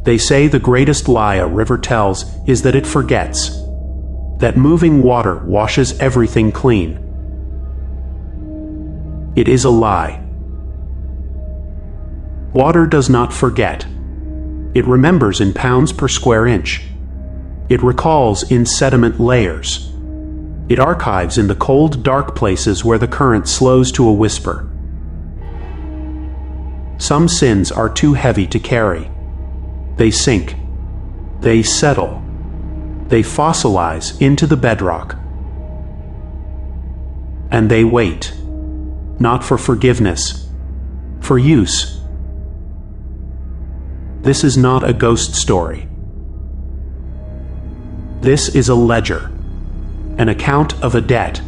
They say the greatest lie a river tells is that it forgets, that moving water washes everything clean. It is a lie. Water does not forget. It remembers in pounds per square inch. It recalls in sediment layers. It archives in the cold, dark places where the current slows to a whisper. Some sins are too heavy to carry. They sink. They settle. They fossilize into the bedrock. And they wait, not for forgiveness, for use. This is not a ghost story. This is a ledger, an account of a debt.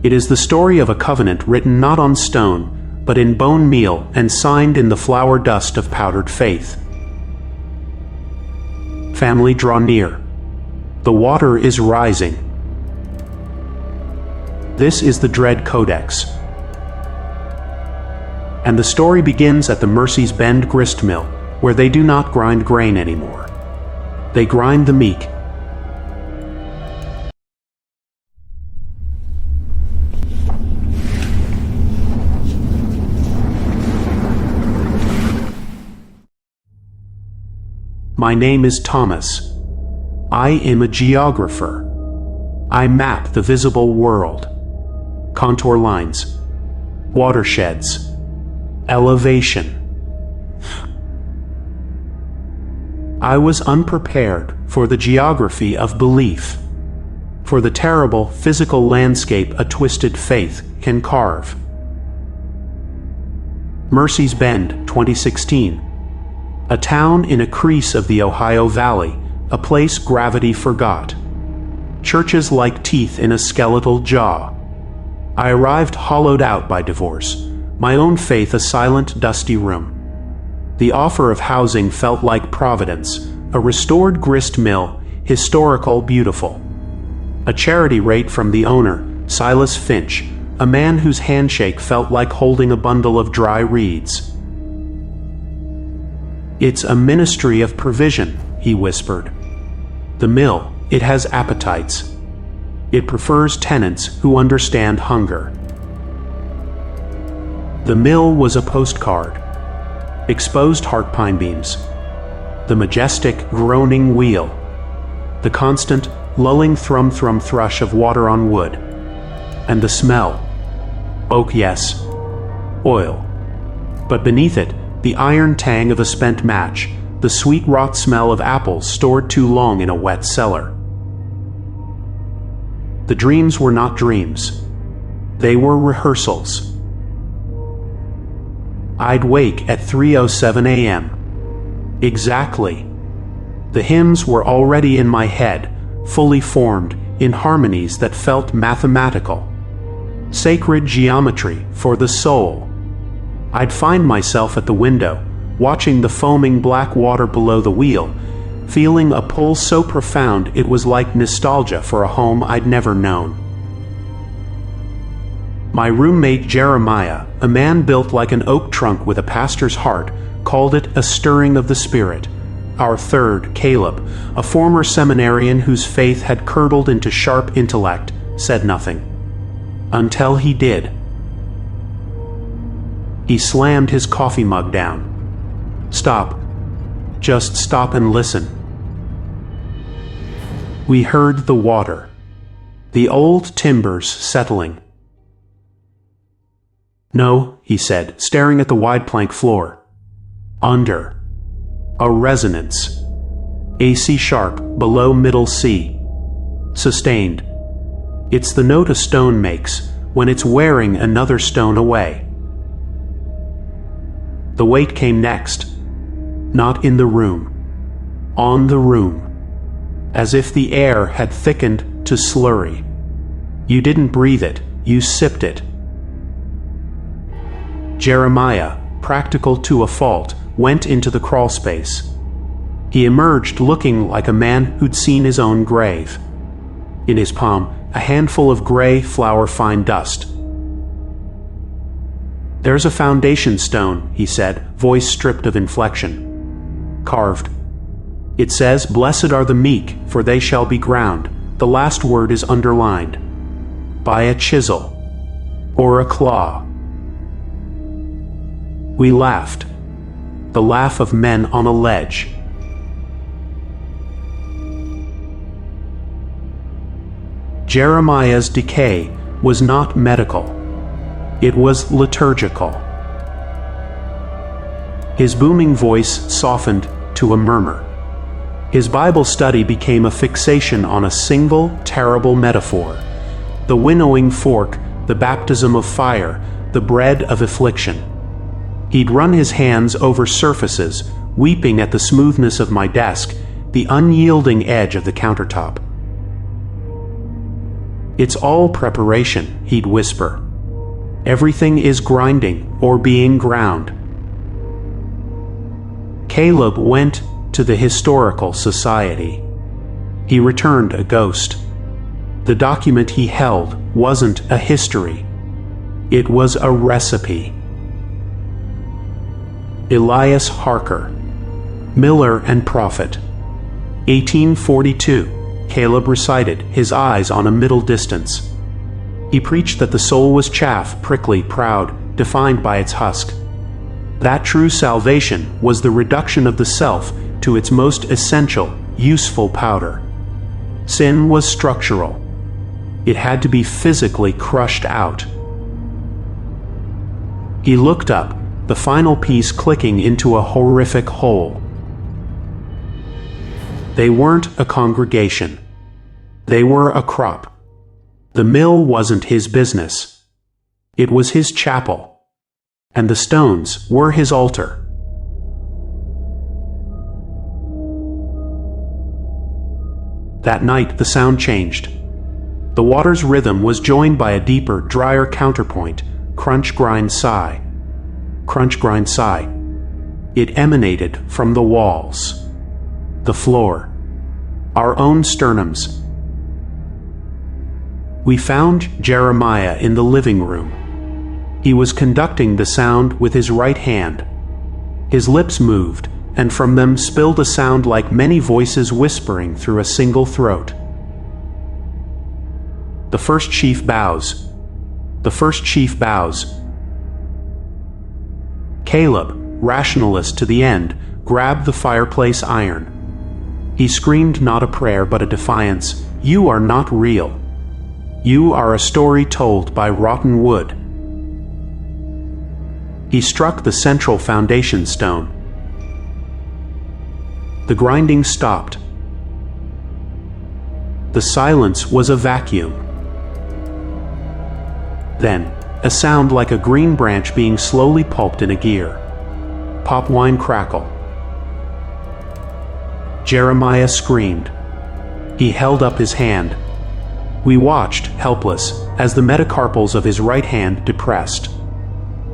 It is the story of a covenant written not on stone, but in bone meal and signed in the flour dust of powdered faith. Family, draw near. The water is rising. This is the Dread Codex. And the story begins at the Mercy's Bend grist mill, where they do not grind grain anymore. They grind the meek. My name is Thomas. I am a geographer. I map the visible world. Contour lines, watersheds, elevation. I was unprepared for the geography of belief, for the terrible physical landscape a twisted faith can carve. Mercy's Bend, 2016. A town in a crease of the Ohio Valley, a place gravity forgot. Churches like teeth in a skeletal jaw. I arrived hollowed out by divorce, my own faith a silent, dusty room. The offer of housing felt like providence, a restored grist mill, historical, beautiful. A charity rate from the owner, Silas Finch, a man whose handshake felt like holding a bundle of dry reeds. It's a ministry of provision, he whispered. The mill, it has appetites. It prefers tenants who understand hunger. The mill was a postcard. Exposed heart pine beams. The majestic, groaning wheel. The constant, lulling thrum-thrum thrush of water on wood. And the smell. Oak, yes. Oil. But beneath it, the iron tang of a spent match, the sweet rot smell of apples stored too long in a wet cellar. The dreams were not dreams. They were rehearsals. I'd wake at 3:07 a.m. Exactly. The hymns were already in my head, fully formed, in harmonies that felt mathematical. Sacred geometry for the soul. I'd find myself at the window, watching the foaming black water below the wheel, feeling a pull so profound it was like nostalgia for a home I'd never known. My roommate Jeremiah, a man built like an oak trunk with a pastor's heart, called it a stirring of the spirit. Our third, Caleb, a former seminarian whose faith had curdled into sharp intellect, said nothing. Until he did. He slammed his coffee mug down. Stop. Just stop and listen. We heard the water, the old timbers settling. No, he said, staring at the wide plank floor. Under. A resonance. A C sharp, below middle C. Sustained. It's the note a stone makes when it's wearing another stone away. The weight came next. Not in the room. On the room. As if the air had thickened to slurry. You didn't breathe it, you sipped it. Jeremiah, practical to a fault, went into the crawlspace. He emerged looking like a man who'd seen his own grave. In his palm, a handful of gray, flour-fine dust. "There's a foundation stone," he said, voice stripped of inflection. "Carved. It says, 'Blessed are the meek, for they shall be ground.' The last word is underlined. By a chisel. Or a claw." We laughed. The laugh of men on a ledge. Jeremiah's decay was not medical. It was liturgical. His booming voice softened to a murmur. His Bible study became a fixation on a single, terrible metaphor: the winnowing fork, the baptism of fire, the bread of affliction. He'd run his hands over surfaces, weeping at the smoothness of my desk, the unyielding edge of the countertop. "It's all preparation," he'd whisper. "Everything is grinding or being ground." Caleb went to the Historical Society. He returned a ghost. The document he held wasn't a history. It was a recipe. Elias Harker, Miller and Prophet. 1842, Caleb recited, his eyes on a middle distance. He preached that the soul was chaff, prickly, proud, defined by its husk. That true salvation was the reduction of the self to its most essential, useful powder. Sin was structural. It had to be physically crushed out. He looked up, the final piece clicking into a horrific hole. They weren't a congregation. They were a crop. The mill wasn't his business. It was his chapel. And the stones were his altar. That night the sound changed. The water's rhythm was joined by a deeper, drier counterpoint, crunch, grind, sigh. Crunch, grind, sigh. It emanated from the walls, the floor, our own sternums. We found Jeremiah in the living room. He was conducting the sound with his right hand. His lips moved, and from them spilled a sound like many voices whispering through a single throat. The first chief bows. The first chief bows. Caleb, rationalist to the end, grabbed the fireplace iron. He screamed not a prayer but a defiance. "You are not real. You are a story told by rotten wood." He struck the central foundation stone. The grinding stopped. The silence was a vacuum. Then, a sound like a green branch being slowly pulped in a gear. Pop wine crackle. Jeremiah screamed. He held up his hand. We watched, helpless, as the metacarpals of his right hand depressed.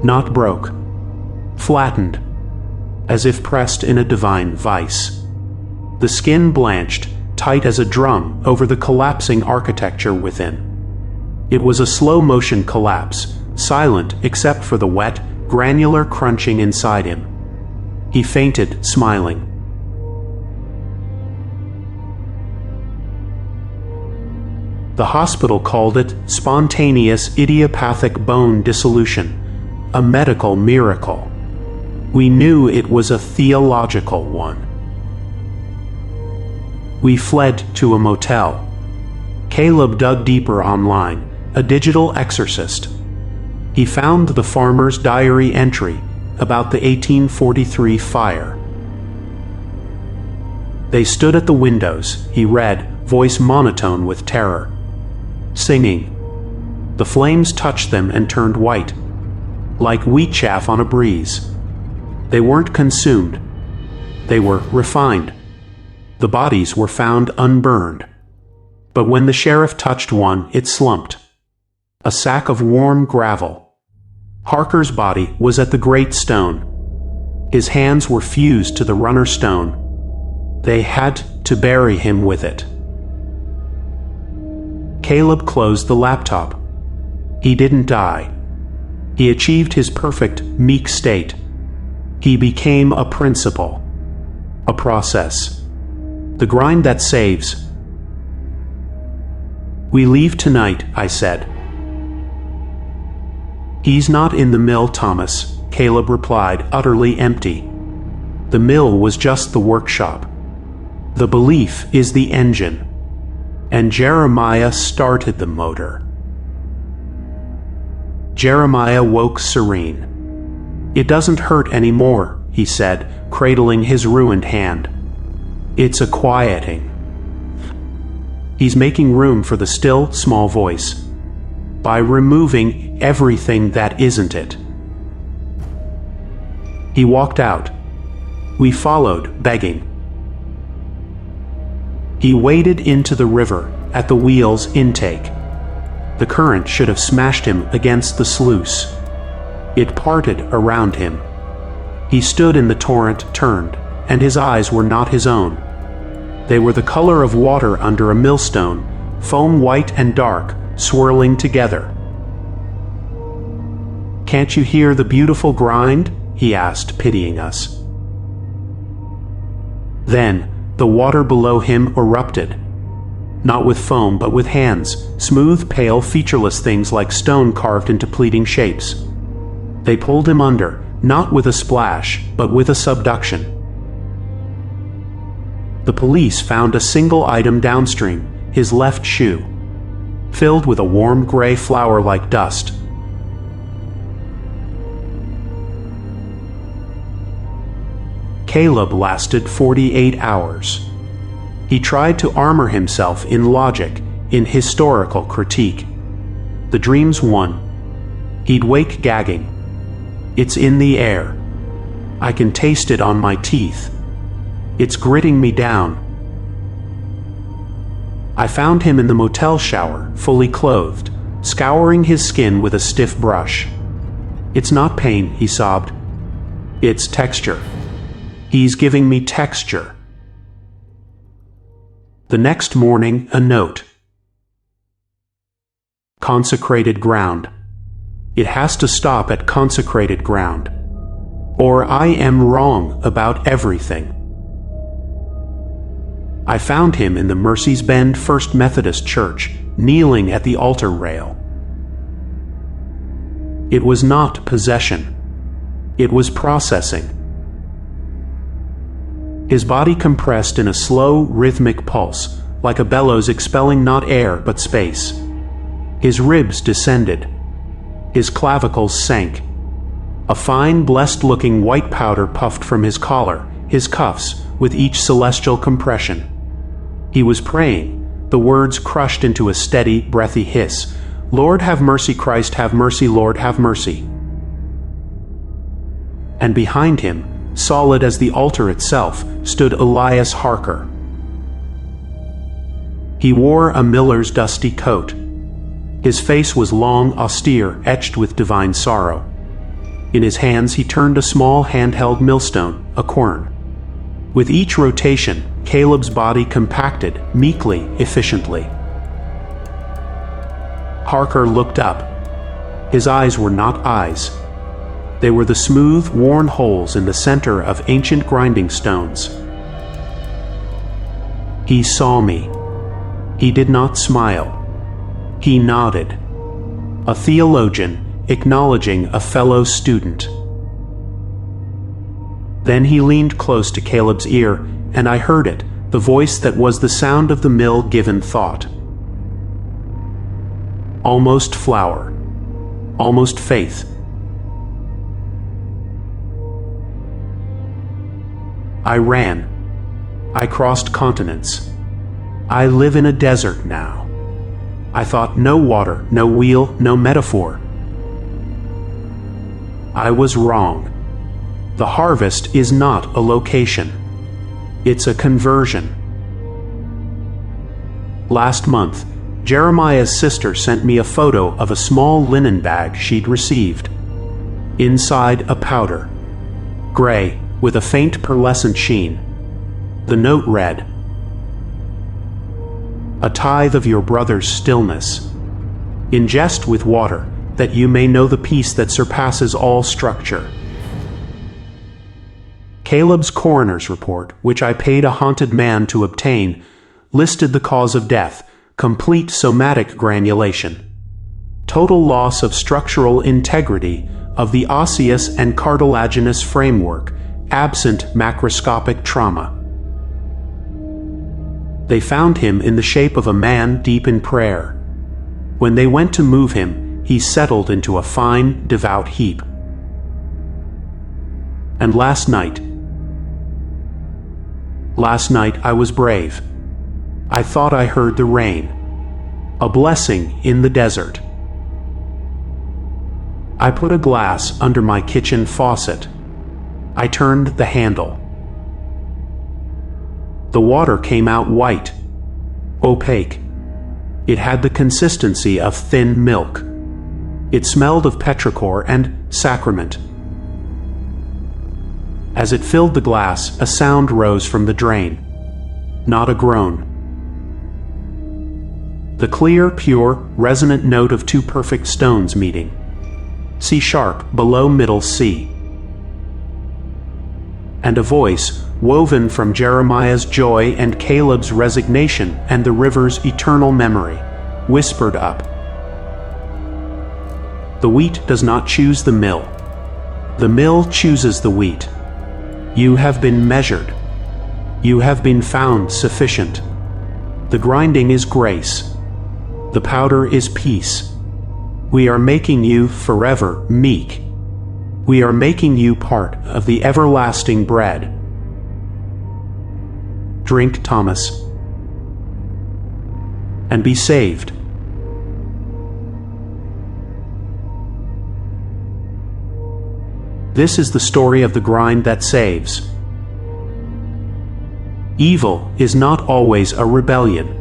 Not broke. Flattened, as if pressed in a divine vice. The skin blanched, tight as a drum, over the collapsing architecture within. It was a slow-motion collapse, silent except for the wet, granular crunching inside him. He fainted, smiling. The hospital called it spontaneous idiopathic bone dissolution, a medical miracle. We knew it was a theological one. We fled to a motel. Caleb dug deeper online, a digital exorcist. He found the farmer's diary entry about the 1843 fire. They stood at the windows, he read, voice monotone with terror. Singing. The flames touched them and turned white, like wheat chaff on a breeze. They weren't consumed. They were refined. The bodies were found unburned. But when the sheriff touched one, it slumped. A sack of warm gravel. Harker's body was at the great stone. His hands were fused to the runner stone. They had to bury him with it. Caleb closed the laptop. He didn't die. He achieved his perfect, meek state. He became a principle, a process, the grind that saves. "We leave tonight," I said. "He's not in the mill, Thomas," Caleb replied, utterly empty. "The mill was just the workshop. The belief is the engine, and Jeremiah started the motor." Jeremiah woke serene. "It doesn't hurt anymore," he said, cradling his ruined hand. "It's a quieting. He's making room for the still, small voice, by removing everything that isn't it." He walked out. We followed, begging. He waded into the river at the wheel's intake. The current should have smashed him against the sluice. It parted around him. He stood in the torrent, turned, and his eyes were not his own. They were the color of water under a millstone, foam white and dark, swirling together. "Can't you hear the beautiful grind?" he asked, pitying us. Then the water below him erupted, not with foam but with hands, smooth, pale, featureless things like stone carved into pleading shapes. They pulled him under, not with a splash, but with a subduction. The police found a single item downstream, his left shoe, filled with a warm gray flour like dust. Caleb lasted 48 hours. He tried to armor himself in logic, in historical critique. The dreams won. He'd wake gagging. "It's in the air. I can taste it on my teeth. It's gritting me down." I found him in the motel shower, fully clothed, scouring his skin with a stiff brush. "It's not pain," he sobbed. "It's texture. He's giving me texture." The next morning, a note. "Consecrated ground. It has to stop at consecrated ground, or I am wrong about everything." I found him in the Mercy's Bend First Methodist Church, kneeling at the altar rail. It was not possession. It was processing. His body compressed in a slow, rhythmic pulse, like a bellows expelling not air but space. His ribs descended. His clavicles sank. A fine, blessed-looking white powder puffed from his collar, his cuffs, with each celestial compression. He was praying, the words crushed into a steady, breathy hiss. "Lord have mercy, Christ have mercy, Lord have mercy." And behind him, solid as the altar itself, stood Elias Harker. He wore a miller's dusty coat. His face was long, austere, etched with divine sorrow. In his hands he turned a small handheld millstone, a quern. With each rotation, Caleb's body compacted, meekly, efficiently. Harker looked up. His eyes were not eyes. They were the smooth, worn holes in the center of ancient grinding stones. He saw me. He did not smile. He nodded. A theologian acknowledging a fellow student. Then he leaned close to Caleb's ear, and I heard it, the voice that was the sound of the mill-given thought. Almost flour. Almost faith. I ran. I crossed continents. I live in a desert now. I thought no water, no wheel, no metaphor. I was wrong. The harvest is not a location. It's a conversion. Last month, Jeremiah's sister sent me a photo of a small linen bag she'd received. Inside a powder. Gray, with a faint pearlescent sheen. The note read, "A tithe of your brother's stillness. Ingest with water, that you may know the peace that surpasses all structure. Caleb's coroner's report, which I paid a haunted man to obtain, listed the cause of death: complete somatic granulation, total loss of structural integrity of the osseous and cartilaginous framework, absent macroscopic trauma. They found him in the shape of a man deep in prayer. When they went to move him, he settled into a fine, devout heap. And last night I was brave. I thought I heard the rain, a blessing in the desert. I put a glass under my kitchen faucet. I turned the handle. The water came out white, opaque. It had the consistency of thin milk. It smelled of petrichor and sacrament. As it filled the glass, a sound rose from the drain. Not a groan. The clear, pure, resonant note of two perfect stones meeting. C sharp below middle C. And a voice, woven from Jeremiah's joy and Caleb's resignation and the river's eternal memory, whispered up. The wheat does not choose the mill. The mill chooses the wheat. You have been measured. You have been found sufficient. The grinding is grace. The powder is peace. We are making you forever meek. We are making you part of the everlasting bread. Drink, Thomas, and be saved. This is the story of the grind that saves. Evil is not always a rebellion.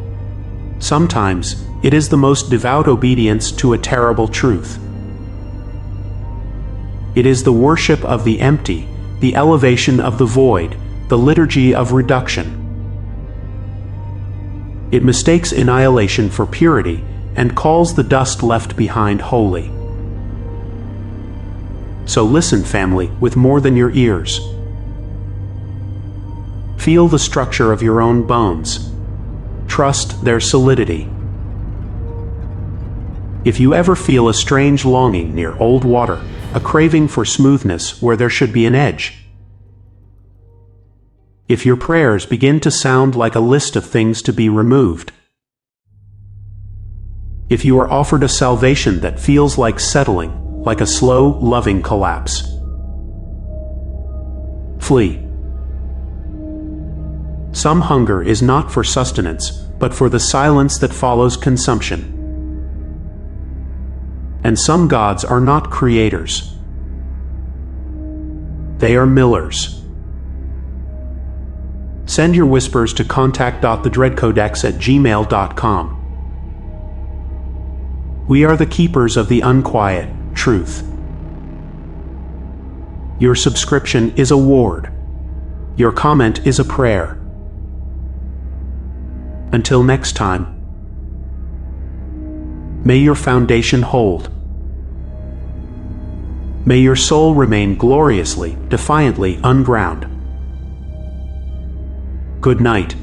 Sometimes it is the most devout obedience to a terrible truth. It is the worship of the empty, the elevation of the void, the liturgy of reduction. It mistakes annihilation for purity and calls the dust left behind holy. So listen, family, with more than your ears. Feel the structure of your own bones. Trust their solidity. If you ever feel a strange longing near old water, a craving for smoothness where there should be an edge, if your prayers begin to sound like a list of things to be removed, if you are offered a salvation that feels like settling, like a slow, loving collapse, flee. Some hunger is not for sustenance, but for the silence that follows consumption. And some gods are not creators. They are millers. Send your whispers to contact.thedreadcodex@gmail.com. We are the keepers of the unquiet truth. Your subscription is a ward. Your comment is a prayer. Until next time, may your foundation hold. May your soul remain gloriously, defiantly unground. Good night.